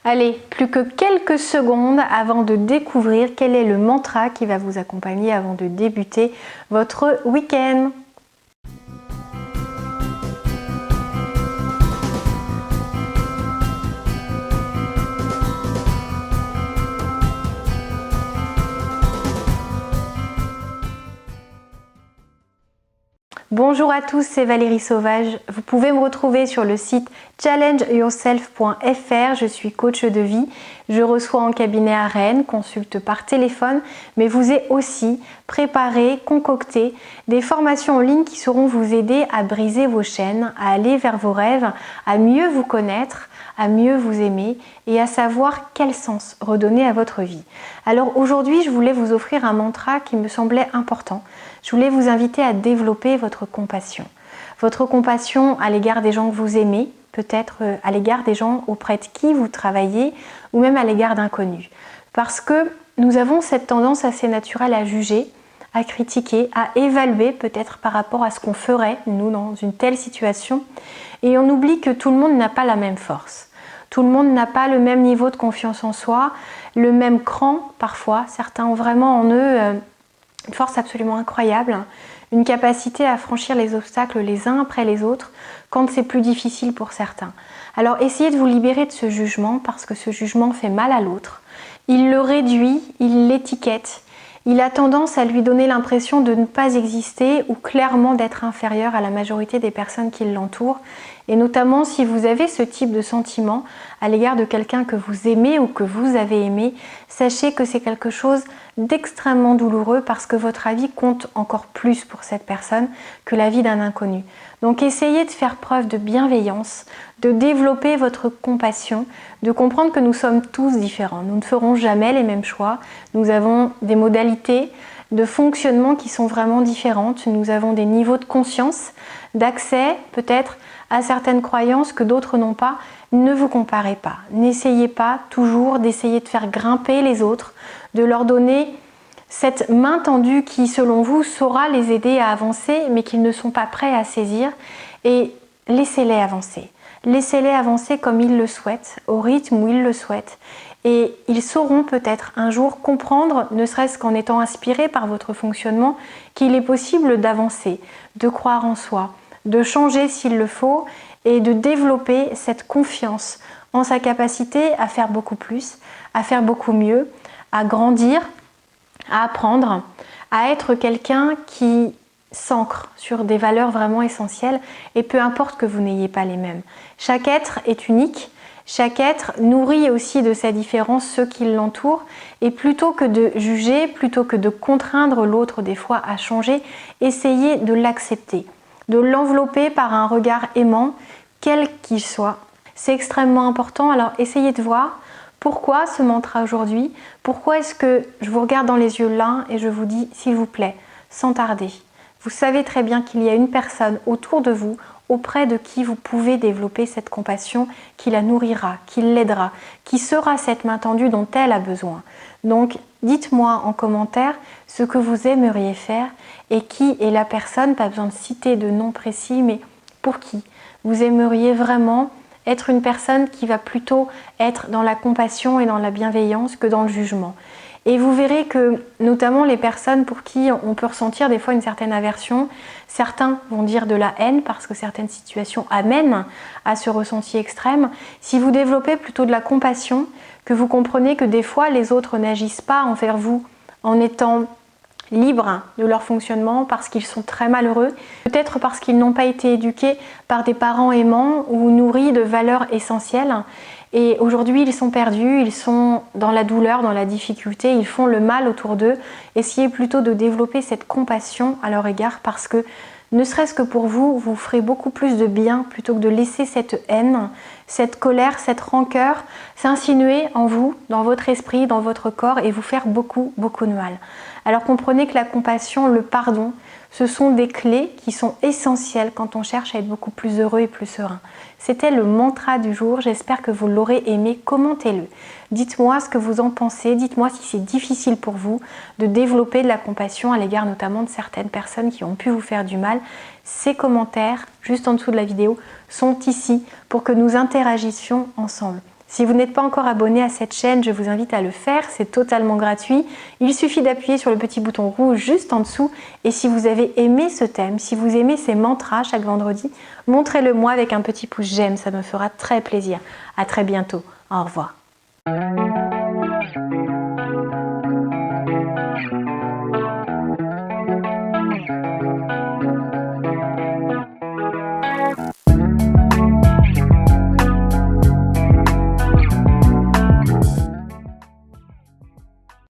Allez, plus que quelques secondes avant de découvrir quel est le mantra qui va vous accompagner avant de débuter votre week-end. Bonjour à tous, c'est Valérie Sauvage. Vous pouvez me retrouver sur le site challengeyourself.fr. Je suis coach de vie. Je reçois en cabinet à Rennes, consulte par téléphone, mais vous ai aussi préparé, concocté des formations en ligne qui sauront vous aider à briser vos chaînes, à aller vers vos rêves, à mieux vous connaître, à mieux vous aimer et à savoir quel sens redonner à votre vie. Alors aujourd'hui, je voulais vous offrir un mantra qui me semblait important. Je voulais vous inviter à développer votre compassion. Votre compassion à l'égard des gens que vous aimez, peut-être à l'égard des gens auprès de qui vous travaillez ou même à l'égard d'inconnus. Parce que nous avons cette tendance assez naturelle à juger, à critiquer, à évaluer peut-être par rapport à ce qu'on ferait, nous, dans une telle situation. Et on oublie que tout le monde n'a pas la même force. Tout le monde n'a pas le même niveau de confiance en soi, le même cran parfois. Certains ont vraiment en eux une force absolument incroyable, une capacité à franchir les obstacles les uns après les autres quand c'est plus difficile pour certains. Alors essayez de vous libérer de ce jugement parce que ce jugement fait mal à l'autre. Il le réduit, il l'étiquette. Il a tendance à lui donner l'impression de ne pas exister ou clairement d'être inférieur à la majorité des personnes qui l'entourent. Et notamment si vous avez ce type de sentiment à l'égard de quelqu'un que vous aimez ou que vous avez aimé, sachez que c'est quelque chose d'extrêmement douloureux parce que votre avis compte encore plus pour cette personne que l'avis d'un inconnu. Donc essayez de faire preuve de bienveillance, de développer votre compassion, de comprendre que nous sommes tous différents. Nous ne ferons jamais les mêmes choix. Nous avons des modalités de fonctionnement qui sont vraiment différentes. Nous avons des niveaux de conscience, d'accès peut-être à certaines croyances que d'autres n'ont pas. Ne vous comparez pas. N'essayez pas toujours d'essayer de faire grimper les autres, de leur donner cette main tendue qui, selon vous, saura les aider à avancer, mais qu'ils ne sont pas prêts à saisir. Et laissez-les avancer. Laissez-les avancer comme ils le souhaitent, au rythme où ils le souhaitent. Et ils sauront peut-être un jour comprendre, ne serait-ce qu'en étant inspirés par votre fonctionnement, qu'il est possible d'avancer, de croire en soi, de changer s'il le faut et de développer cette confiance en sa capacité à faire beaucoup plus, à faire beaucoup mieux, à grandir, à apprendre, à être quelqu'un qui s'ancre sur des valeurs vraiment essentielles et peu importe que vous n'ayez pas les mêmes. Chaque être est unique, chaque être nourrit aussi de sa différence ceux qui l'entourent et plutôt que de juger, plutôt que de contraindre l'autre des fois à changer, essayez de l'accepter, de l'envelopper par un regard aimant, quel qu'il soit. C'est extrêmement important, alors essayez de voir pourquoi ce mantra aujourd'hui, pourquoi est-ce que je vous regarde dans les yeux là et je vous dis s'il vous plaît, sans tarder. Vous savez très bien qu'il y a une personne autour de vous, auprès de qui vous pouvez développer cette compassion, qui la nourrira, qui l'aidera, qui sera cette main tendue dont elle a besoin. Donc, dites-moi en commentaire ce que vous aimeriez faire et qui est la personne, pas besoin de citer de nom précis, mais pour qui vous aimeriez vraiment être une personne qui va plutôt être dans la compassion et dans la bienveillance que dans le jugement. Et vous verrez que, notamment les personnes pour qui on peut ressentir des fois une certaine aversion, certains vont dire de la haine parce que certaines situations amènent à ce ressenti extrême. Si vous développez plutôt de la compassion, que vous comprenez que des fois les autres n'agissent pas envers vous en étant libres de leur fonctionnement parce qu'ils sont très malheureux, peut-être parce qu'ils n'ont pas été éduqués par des parents aimants ou nourris de valeurs essentielles. Et aujourd'hui, ils sont perdus, ils sont dans la douleur, dans la difficulté, ils font le mal autour d'eux. Essayez plutôt de développer cette compassion à leur égard parce que, ne serait-ce que pour vous, vous ferez beaucoup plus de bien plutôt que de laisser cette haine, cette colère, cette rancœur s'insinuer en vous, dans votre esprit, dans votre corps et vous faire beaucoup, beaucoup de mal. Alors comprenez que la compassion, le pardon, ce sont des clés qui sont essentielles quand on cherche à être beaucoup plus heureux et plus serein. C'était le mantra du jour, j'espère que vous l'aurez aimé, commentez-le. Dites-moi ce que vous en pensez, dites-moi si c'est difficile pour vous de développer de la compassion à l'égard notamment de certaines personnes qui ont pu vous faire du mal. Ces commentaires, juste en dessous de la vidéo, sont ici pour que nous interagissions ensemble. Si vous n'êtes pas encore abonné à cette chaîne, je vous invite à le faire, c'est totalement gratuit. Il suffit d'appuyer sur le petit bouton rouge juste en dessous. Et si vous avez aimé ce thème, si vous aimez ces mantras chaque vendredi, montrez-le moi avec un petit pouce j'aime, ça me fera très plaisir. À très bientôt, au revoir.